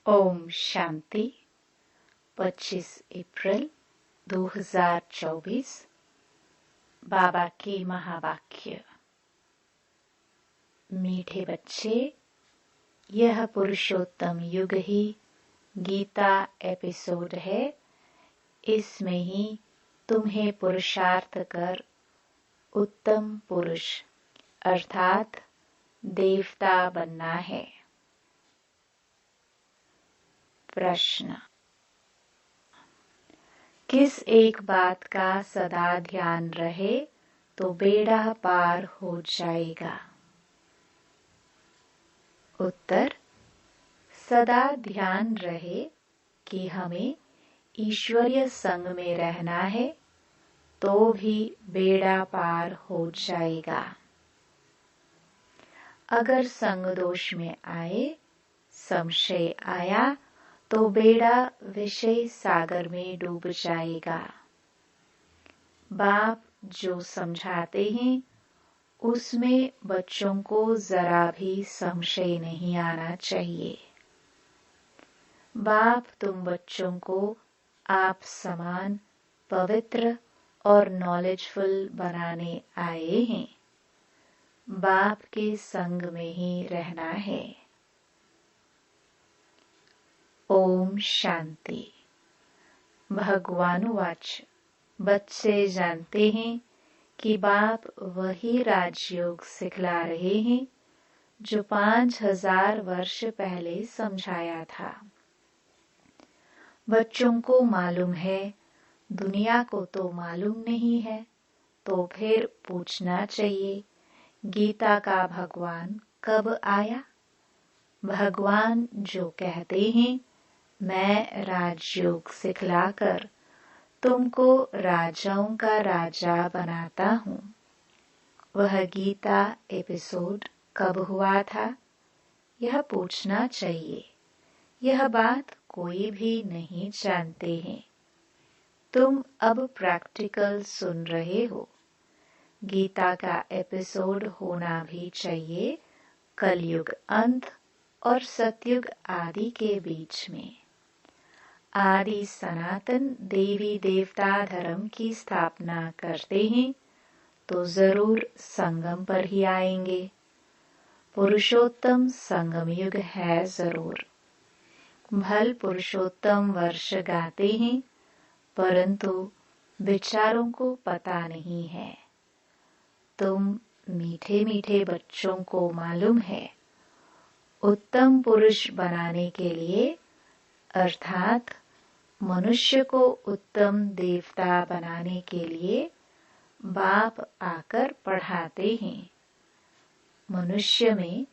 ओम शांति। 25 अप्रैल 2024। बाबा के महावाक्य। मीठे बच्चे, यह पुरुषोत्तम युग ही गीता एपिसोड है। इसमें ही तुम्हें पुरुषार्थ कर उत्तम पुरुष अर्थात देवता बनना है। प्रश्न: किस एक बात का सदा ध्यान रहे तो बेड़ा पार हो जाएगा? उत्तर: सदा ध्यान रहे कि हमें ईश्वरीय संग में रहना है तो भी बेड़ा पार हो जाएगा। अगर संग दोष में आए, संशय आया तो बेड़ा विषय सागर में डूब जाएगा। बाप जो समझाते हैं उसमें बच्चों को जरा भी संशय नहीं आना चाहिए। बाप तुम बच्चों को आप समान पवित्र और नॉलेजफुल बनाने आए हैं। बाप के संग में ही रहना है। ओम शांति। भगवानुवाच: बच्चे जानते हैं कि बाप वही राजयोग सिखला रहे हैं जो 5000 वर्ष पहले समझाया था। बच्चों को मालूम है, दुनिया को तो मालूम नहीं है, तो फिर पूछना चाहिए गीता का भगवान कब आया? भगवान जो कहते हैं मैं राजयोग सिखलाकर तुमको राजाओं का राजा बनाता हूँ, वह गीता एपिसोड कब हुआ था? यह पूछना चाहिए। यह बात कोई भी नहीं जानते हैं। तुम अब प्रैक्टिकल सुन रहे हो। गीता का एपिसोड होना भी चाहिए कलयुग अंत और सतयुग आदि के बीच में। आदि सनातन देवी देवता धर्म की स्थापना करते हैं तो जरूर संगम पर ही आएंगे। पुरुषोत्तम संगम युग है जरूर। भल पुरुषोत्तम वर्ष गाते हैं परंतु विचारों को पता नहीं है। तुम मीठे मीठे बच्चों को मालूम है उत्तम पुरुष बनाने के लिए अर्थात मनुष्य को उत्तम देवता बनाने के लिए बाप आकर पढ़ाते हैं। मनुष्य में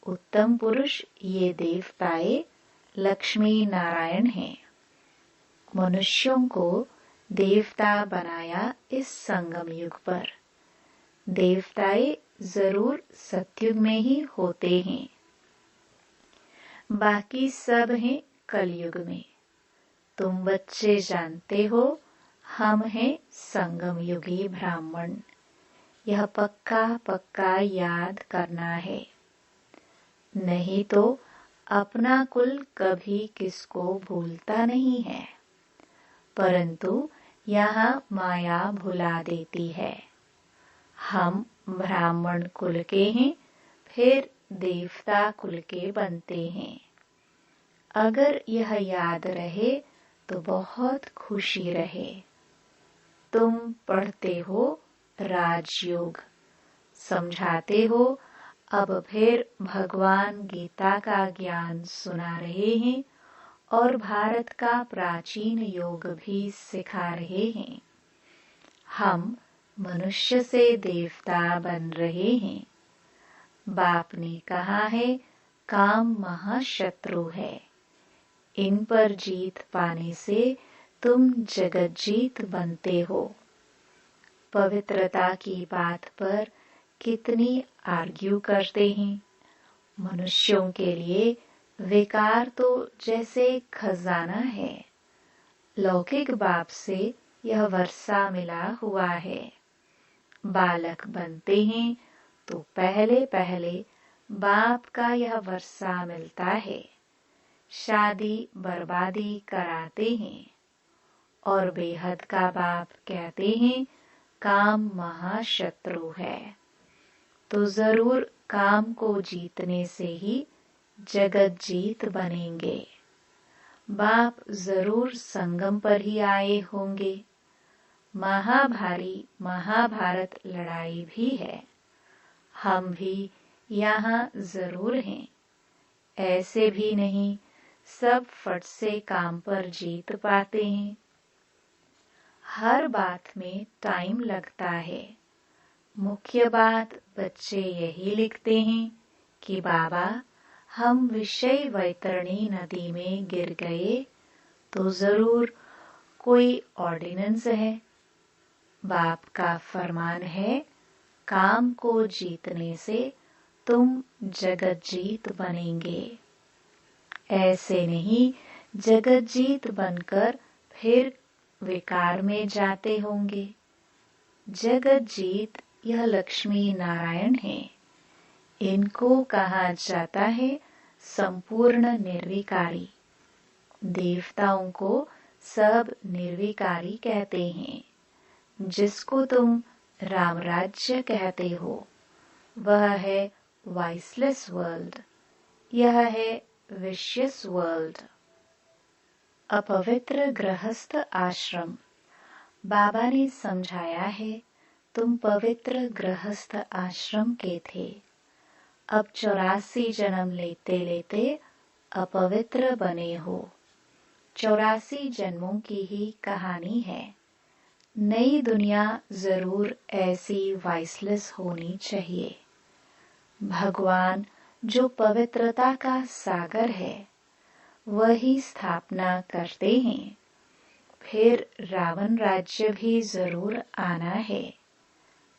उत्तम पुरुष ये देवताएं लक्ष्मी नारायण हैं। मनुष्यों को देवता बनाया इस संगम युग पर। देवताएं जरूर सतयुग में ही होते हैं, बाकी सब हैं कलयुग में। तुम बच्चे जानते हो हम हैं संगम युगी ब्राह्मण। यह पक्का पक्का याद करना है, नहीं तो अपना कुल कभी किसको भूलता नहीं है, परंतु यहाँ माया भुला देती है। हम ब्राह्मण कुल के हैं, फिर देवता कुल के बनते हैं। अगर यह याद रहे तो बहुत खुशी रहे। तुम पढ़ते हो राजयोग, समझाते हो, अब फिर भगवान गीता का ज्ञान सुना रहे हैं और भारत का प्राचीन योग भी सिखा रहे हैं। हम मनुष्य से देवता बन रहे हैं। बाप ने कहा है काम महाशत्रु है, इन पर जीत पाने से तुम जगत जीत बनते हो। पवित्रता की बात पर कितनी आर्ग्यू करते हैं। मनुष्यों के लिए विकार तो जैसे खजाना है। लौकिक बाप से यह वर्षा मिला हुआ है। बालक बनते हैं तो पहले पहले बाप का यह वर्षा मिलता है। शादी बर्बादी कराते हैं। और बेहद का बाप कहते हैं काम महाशत्रु है। तो जरूर काम को जीतने से ही जगत जीत बनेंगे। बाप जरूर संगम पर ही आए होंगे। महाभारी महाभारत लड़ाई भी है। हम भी यहाँ जरूर हैं। ऐसे भी नहीं सब फट से काम पर जीत पाते हैं। हर बात में टाइम लगता है। मुख्य बात बच्चे यही लिखते हैं कि बाबा हम विषय वैतरणी नदी में गिर गए तो जरूर कोई ऑर्डिनेंस है। बाप का फरमान है काम को जीतने से तुम जगत जीत बनेंगे। ऐसे नहीं जगत जीत बनकर फिर विकार में जाते होंगे। जगत जीत यह लक्ष्मी नारायण है। इनको कहा जाता है संपूर्ण निर्विकारी। देवताओं को सब निर्विकारी कहते हैं। जिसको तुम रामराज्य कहते हो वह है वाइसलेस वर्ल्ड। यह है विशियस वर्ल्ड। अपवित्र गृहस्थ आश्रम। बाबा ने समझाया है तुम पवित्र गृहस्थ आश्रम के थे। अब 84 जन्म लेते लेते अपवित्र बने हो। 84 जन्मों की ही कहानी है। नई दुनिया जरूर ऐसी वाइसलेस होनी चाहिए। भगवान जो पवित्रता का सागर है वही स्थापना करते हैं। फिर रावण राज्य भी जरूर आना है।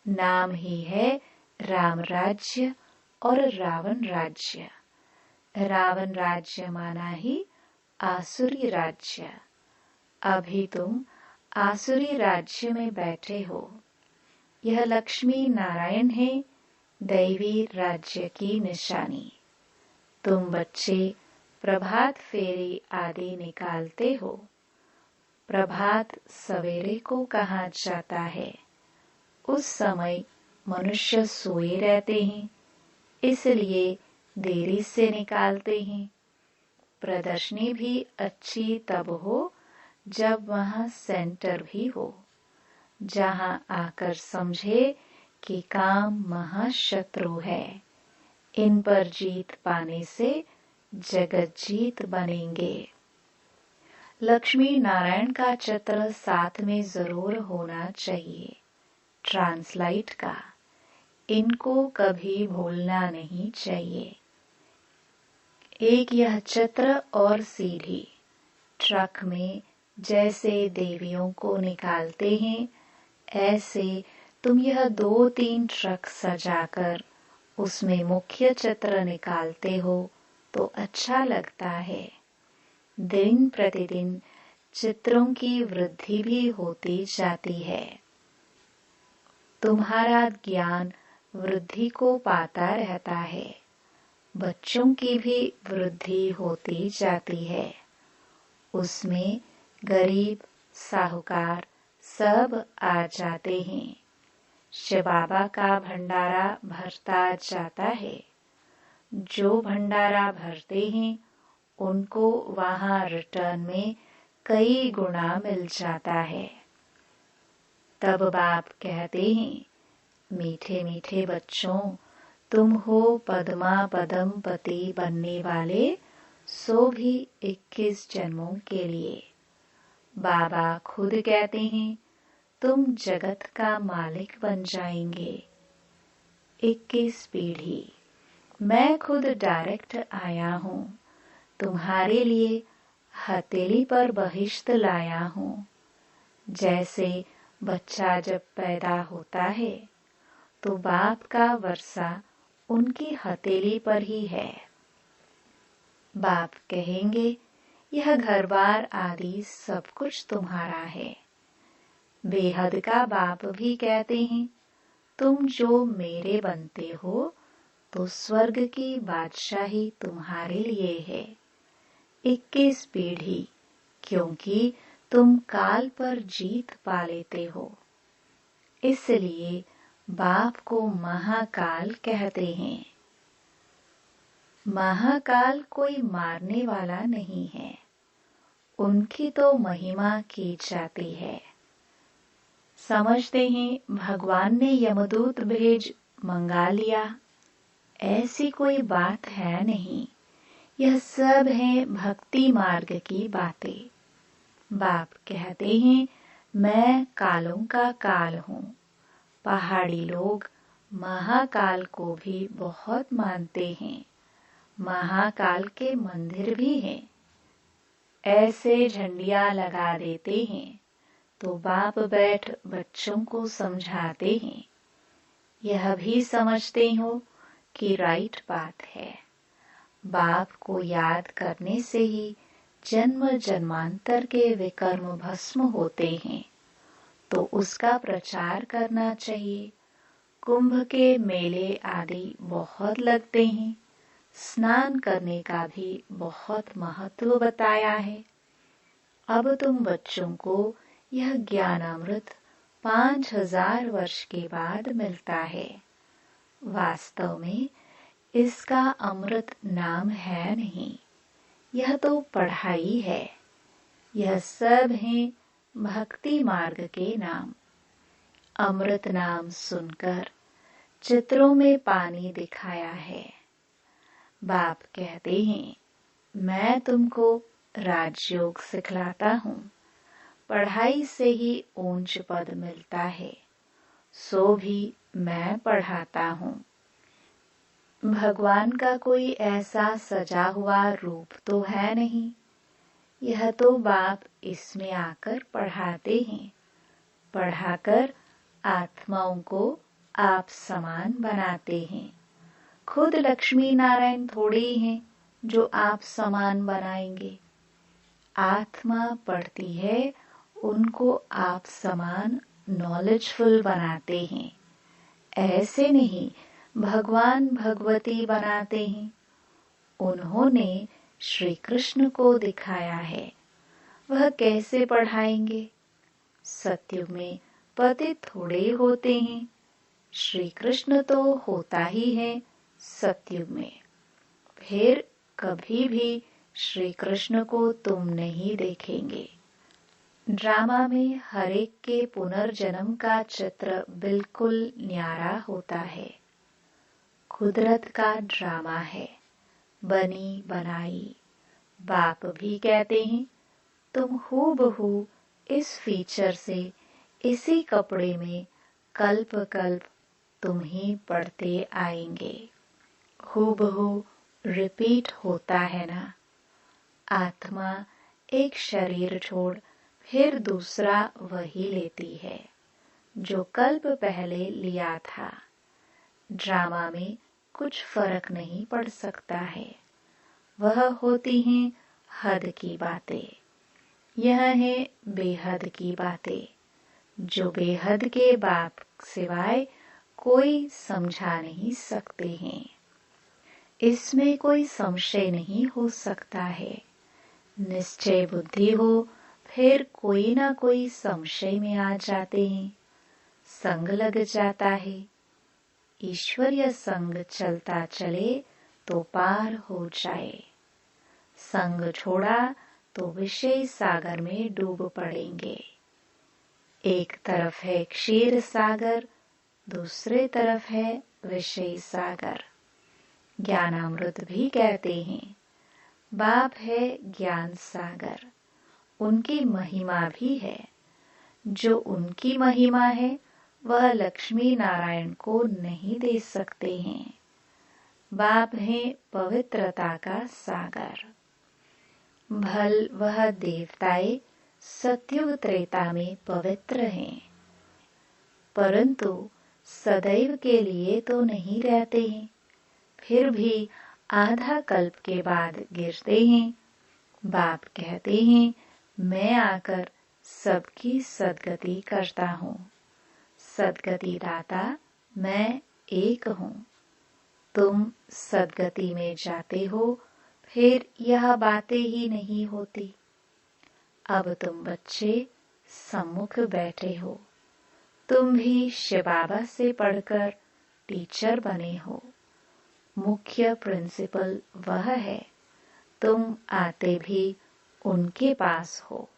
नाम ही है राम राज्य और रावण राज्य। रावण राज्य माना ही आसुरी राज्य। अभी तुम आसुरी राज्य में बैठे हो। यह लक्ष्मी नारायण है दैवी राज्य की निशानी। तुम बच्चे प्रभात फेरी आदि निकालते हो। प्रभात सवेरे को कहा जाता है। उस समय मनुष्य सोए रहते हैं इसलिए देरी से निकालते हैं। प्रदर्शनी भी अच्छी तब हो जब वहां सेंटर भी हो, जहां आकर समझे कि काम महाशत्रु है। इन पर जीत पाने से जगत जीत बनेंगे। लक्ष्मी नारायण का चित्र साथ में जरूर होना चाहिए। ट्रांसलाइट का इनको कभी भूलना नहीं चाहिए। एक यह चित्र और सीढ़ी। ट्रक में जैसे देवियों को निकालते हैं ऐसे तुम यह 2-3 ट्रक सजाकर उसमें मुख्य चित्र निकालते हो तो अच्छा लगता है। दिन प्रतिदिन चित्रों की वृद्धि भी होती जाती है। तुम्हारा ज्ञान वृद्धि को पाता रहता है। बच्चों की भी वृद्धि होती जाती है। उसमें गरीब साहूकार सब आ जाते हैं। शिव बाबा का भंडारा भरता जाता है। जो भंडारा भरते हैं उनको वहां रिटर्न में कई गुना मिल जाता है। तब बाप कहते हैं मीठे मीठे बच्चों तुम हो पद्मा पदम पति बनने वाले, सो भी 21 जन्मों के लिए। बाबा खुद कहते हैं तुम जगत का मालिक बन जाएंगे। 21 पीढ़ी मैं खुद डायरेक्ट आया हूँ। तुम्हारे लिए हथेली पर बहिश्त लाया हूँ। जैसे बच्चा जब पैदा होता है तो बाप का वर्षा उनकी हथेली पर ही है। बाप कहेंगे यह घर बार आदि सब कुछ तुम्हारा है। बेहद का बाप भी कहते हैं तुम जो मेरे बनते हो तो स्वर्ग की बादशाही तुम्हारे लिए है। 21 पीढ़ी, क्योंकि तुम काल पर जीत पा लेते हो। इसलिए बाप को महाकाल कहते हैं। महाकाल कोई मारने वाला नहीं है, उनकी तो महिमा की जाती है। समझते हैं भगवान ने यमदूत भेज मंगा लिया, ऐसी कोई बात है नहीं। यह सब है भक्ति मार्ग की बातें। बाप कहते हैं मैं कालों का काल हूँ। पहाड़ी लोग महाकाल को भी बहुत मानते हैं। महाकाल के मंदिर भी हैं। ऐसे झंडियाँ लगा देते हैं तो बाप बैठ बच्चों को समझाते हैं। यह भी समझते हो कि राइट बात है। बाप को याद करने से ही जन्म जन्मांतर के विकर्म भस्म होते हैं, तो उसका प्रचार करना चाहिए। कुंभ के मेले आदि बहुत लगते हैं। स्नान करने का भी बहुत महत्व बताया है। अब तुम बच्चों को यह ज्ञानामृत 5000 वर्ष के बाद मिलता है। वास्तव में इसका अमृत नाम है नहीं, यह तो पढ़ाई है। यह सब है भक्ति मार्ग के नाम। अमृत नाम सुनकर चित्रों में पानी दिखाया है। बाप कहते हैं मैं तुमको राजयोग सिखलाता हूँ। पढ़ाई से ही ऊंच पद मिलता है, सो भी मैं पढ़ाता हूँ। भगवान का कोई ऐसा सजा हुआ रूप तो है नहीं। यह तो बाप इसमें आकर पढ़ाते हैं। पढ़ाकर आत्माओं को आप समान बनाते हैं। खुद लक्ष्मी नारायण थोड़े ही हैं जो आप समान बनाएंगे। आत्मा पढ़ती है, उनको आप समान नॉलेजफुल बनाते हैं। ऐसे नहीं भगवान भगवती बनाते हैं। उन्होंने श्री कृष्ण को दिखाया है, वह कैसे पढ़ाएंगे। सत्युग में पतित थोड़े होते हैं। श्री कृष्ण तो होता ही है सत्युग में। फिर कभी भी श्री कृष्ण को तुम नहीं देखेंगे। ड्रामा में हर एक के पुनर्जन्म का चित्र बिल्कुल न्यारा होता है। कुदरत का ड्रामा है, बनी बनाई। बाप भी कहते हैं तुम हूबहू इस फीचर से इसी कपड़े में कल्प कल्प तुम ही पढ़ते आएंगे। हूबहू रिपीट होता है ना। आत्मा एक शरीर छोड़ फिर दूसरा वही लेती है जो कल्प पहले लिया था। ड्रामा में कुछ फर्क नहीं पड़ सकता है। वह होती हैं हद की बातें। यह है बेहद की बातें, जो बेहद के बाप सिवाय कोई समझा नहीं सकते हैं। इसमें कोई संशय नहीं हो सकता है। निश्चय बुद्धि हो फिर कोई ना कोई संशय में आ जाते हैं। संग लग जाता है। ईश्वरीय संग चलता चले तो पार हो जाए। संग छोड़ा तो विषय सागर में डूब पड़ेंगे। एक तरफ है क्षीर सागर, दूसरे तरफ है विषय सागर। ज्ञानामृत भी कहते हैं बाप है ज्ञान सागर। उनकी महिमा भी है। जो उनकी महिमा है वह लक्ष्मी नारायण को नहीं दे सकते हैं। बाप है पवित्रता का सागर। भल वह देवताएं सतयुग त्रेता में पवित्र हैं, परंतु सदैव के लिए तो नहीं रहते हैं। फिर भी आधा कल्प के बाद गिरते हैं। बाप कहते हैं मैं आकर सबकी सद्गति करता हूँ। सद्गति दाता मैं एक हूँ। तुम सद्गति में जाते हो, फिर यह बातें ही नहीं होती। अब तुम बच्चे सम्मुख बैठे हो, तुम भी शिव बाबा से पढ़कर टीचर बने हो। मुख्य प्रिंसिपल वह है, तुम आते भी उनके पास हो।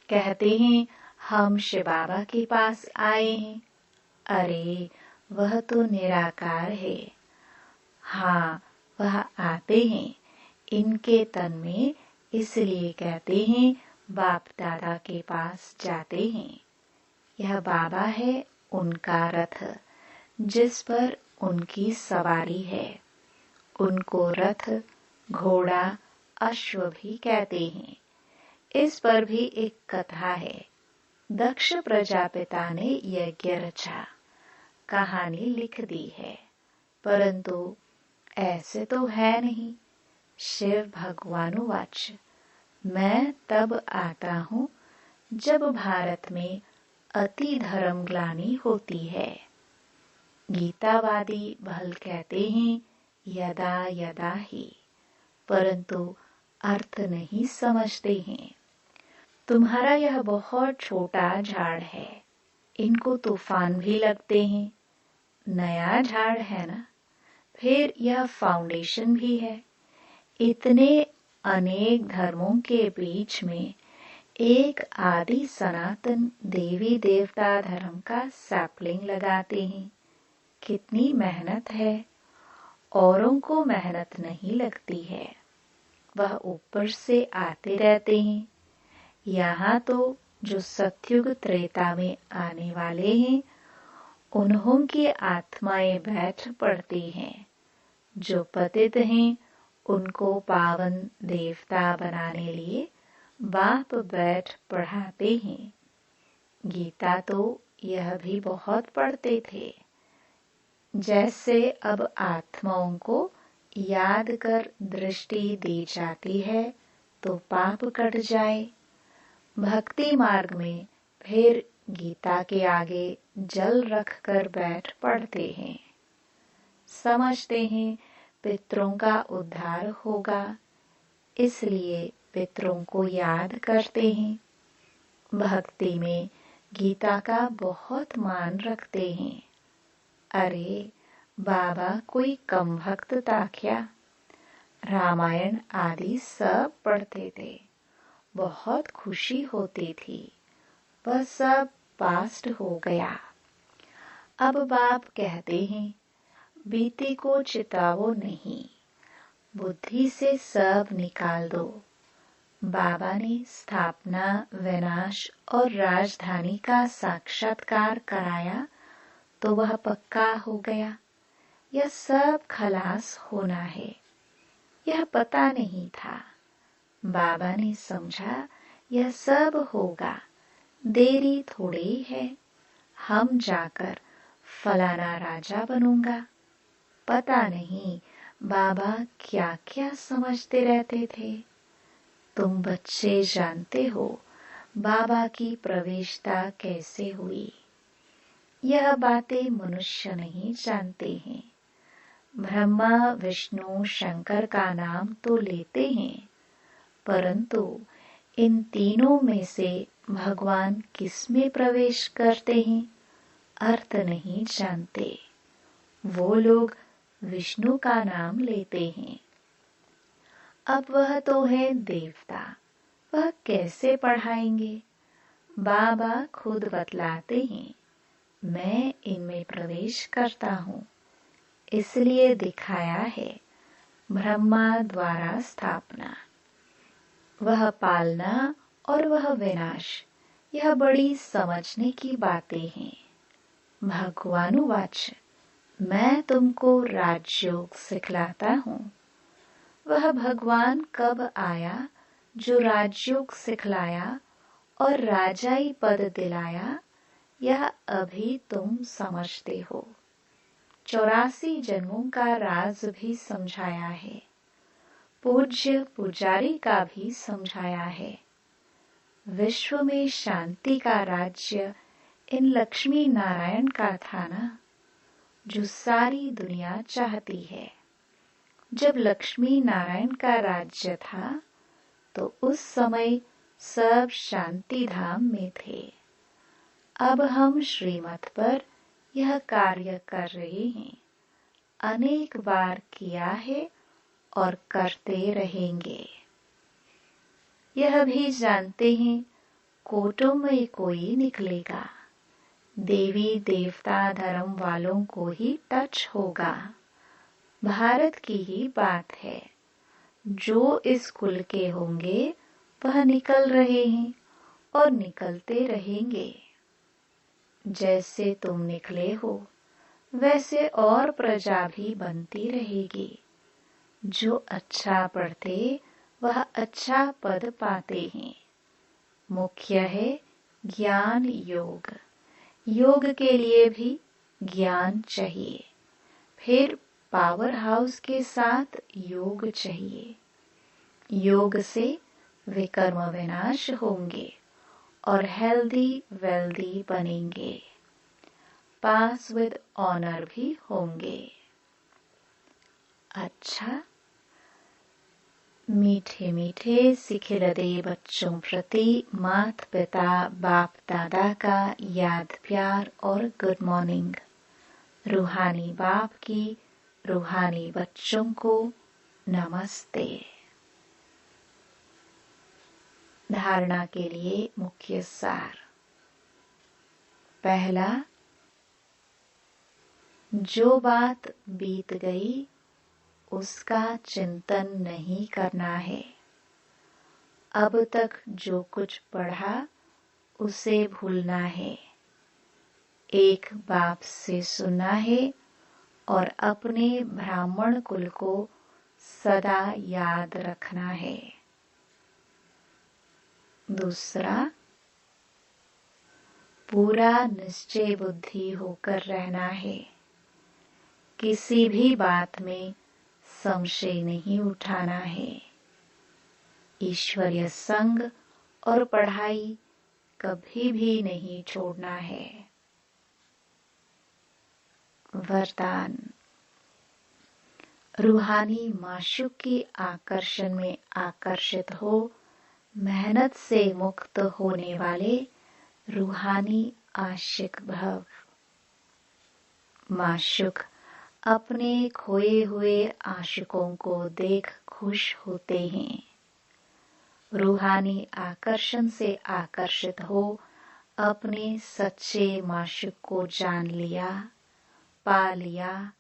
कहते हैं हम शिव बाबा के पास आए हैं। अरे वह तो निराकार है। हाँ, वह आते हैं इनके तन में, इसलिए कहते हैं बाप दादा के पास जाते हैं। यह बाबा है उनका रथ, जिस पर उनकी सवारी है। उनको रथ, घोड़ा, अश्व भी कहते हैं। इस पर भी एक कथा है। दक्ष प्रजापिता ने यज्ञ रचा, कहानी लिख दी है, परंतु ऐसे तो है नहीं। शिव भगवानुवाच, मैं तब आता हूँ जब भारत में अति धर्म ग्लानि होती है। गीतावादी भल कहते हैं यदा यदा ही, परंतु अर्थ नहीं समझते हैं। तुम्हारा यह बहुत छोटा झाड़ है, इनको तूफान भी लगते हैं। नया झाड़ है ना, फिर यह फाउंडेशन भी है। इतने अनेक धर्मों के बीच में एक आदि सनातन देवी देवता धर्म का सैपलिंग लगाते हैं। कितनी मेहनत है। औरों को मेहनत नहीं लगती है, वह ऊपर से आते रहते हैं। यहाँ तो जो सतयुग त्रेता में आने वाले हैं, उन्हों की आत्माएं बैठ पड़ती हैं। जो पतित हैं उनको पावन देवता बनाने लिए बाप बैठ पढ़ाते हैं। गीता तो यह भी बहुत पढ़ते थे। जैसे अब आत्माओं को याद कर दृष्टि दी जाती है तो पाप कट जाए। भक्ति मार्ग में फिर गीता के आगे जल रख कर बैठ पढ़ते हैं। समझते हैं पितरों का उद्धार होगा, इसलिए पितरों को याद करते हैं। भक्ति में गीता का बहुत मान रखते हैं। अरे बाबा कोई कम भक्त था क्या? रामायण आदि सब पढ़ते थे, बहुत खुशी होती थी। वह सब पास्ट हो गया। अब बाप कहते हैं बीते को चिताओ नहीं, बुद्धि से सब निकाल दो। बाबा ने स्थापना, विनाश और राजधानी का साक्षात्कार कराया तो वह पक्का हो गया। यह सब खलास होना है, यह पता नहीं था। बाबा ने समझा यह सब होगा, देरी थोड़ी है। हम जाकर फलाना राजा बनूंगा। पता नहीं बाबा क्या क्या समझते रहते थे। तुम बच्चे जानते हो बाबा की प्रवेशता कैसे हुई। यह बातें मनुष्य नहीं जानते हैं। ब्रह्मा विष्णु शंकर का नाम तो लेते हैं, परंतु इन तीनों में से भगवान किस में प्रवेश करते हैं, अर्थ नहीं जानते। वो लोग विष्णु का नाम लेते हैं। अब वह तो है देवता, वह कैसे पढ़ाएंगे? बाबा खुद बतलाते हैं, मैं इनमें प्रवेश करता हूँ, इसलिए दिखाया है ब्रह्मा द्वारा स्थापना, वह पालना और वह विनाश। यह बड़ी समझने की बातें हैं। भगवानुवाच, मैं तुमको राजयोग सिखलाता हूँ। वह भगवान कब आया जो राजयोग सिखलाया और राजाई पद दिलाया, यह अभी तुम समझते हो। 84 जन्मों का राज भी समझाया है, पूज्य पुजारी का भी समझाया है। विश्व में शांति का राज्य इन लक्ष्मी नारायण का था ना, जो सारी दुनिया चाहती है। जब लक्ष्मी नारायण का राज्य था तो उस समय सब शांति धाम में थे। अब हम श्रीमत पर यह कार्य कर रहे हैं, अनेक बार किया है और करते रहेंगे। यह भी जानते हैं कोटों में कोई निकलेगा, देवी देवता धर्म वालों को ही टच होगा। भारत की ही बात है, जो इस कुल के होंगे वह निकल रहे हैं और निकलते रहेंगे। जैसे तुम निकले हो वैसे और प्रजा भी बनती रहेगी। जो अच्छा पढ़ते वह अच्छा पद पाते हैं। मुख्य है ज्ञान योग। योग के लिए भी ज्ञान चाहिए, फिर पावर हाउस के साथ योग चाहिए। योग से विकर्म विनाश होंगे और हेल्दी वेल्दी बनेंगे, पास विद ऑनर भी होंगे। अच्छा, मीठे मीठे सिखिलते बच्चों प्रति माता पिता बाप दादा का याद प्यार और गुड मॉर्निंग। रूहानी बाप की रूहानी बच्चों को नमस्ते। धारणा के लिए मुख्य सार। पहला, जो बात बीत गई उसका चिंतन नहीं करना है। अब तक जो कुछ पढ़ा उसे भूलना है। एक बाप से सुनना है और अपने ब्राह्मण कुल को सदा याद रखना है। दूसरा, पूरा निश्चय बुद्धि होकर रहना है। किसी भी बात में संशय नहीं उठाना है। ईश्वरीय संग और पढ़ाई कभी भी नहीं छोड़ना है। वरदान। रूहानी माशूक के आकर्षण में आकर्षित हो, मेहनत से मुक्त होने वाले रूहानी आशिक भव। माशूक अपने खोए हुए आशिकों को देख खुश होते हैं। रूहानी आकर्षण से आकर्षित हो अपने सच्चे माशूक को जान लिया, पा लिया,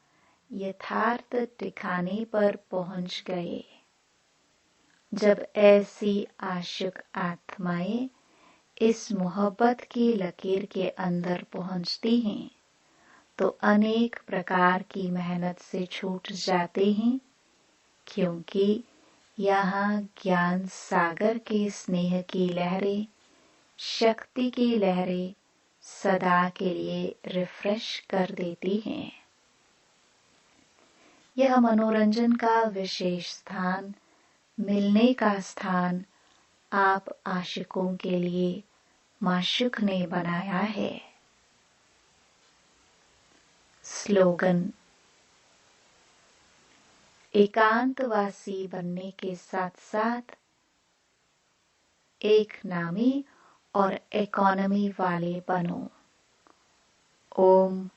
यथार्थ ठिकाने पर पहुंच गए। जब ऐसी आशिक आत्माएं इस मोहब्बत की लकीर के अंदर पहुंचती हैं तो अनेक प्रकार की मेहनत से छूट जाते हैं, क्योंकि यहाँ ज्ञान सागर के स्नेह की लहरें, शक्ति की लहरें सदा के लिए रिफ्रेश कर देती हैं। यह मनोरंजन का विशेष स्थान, मिलने का स्थान आप आशिकों के लिए माशूक ने बनाया है। स्लोगन। एकांतवासी बनने के साथ साथ एक नामी और इकोनॉमी वाले बनो। ओम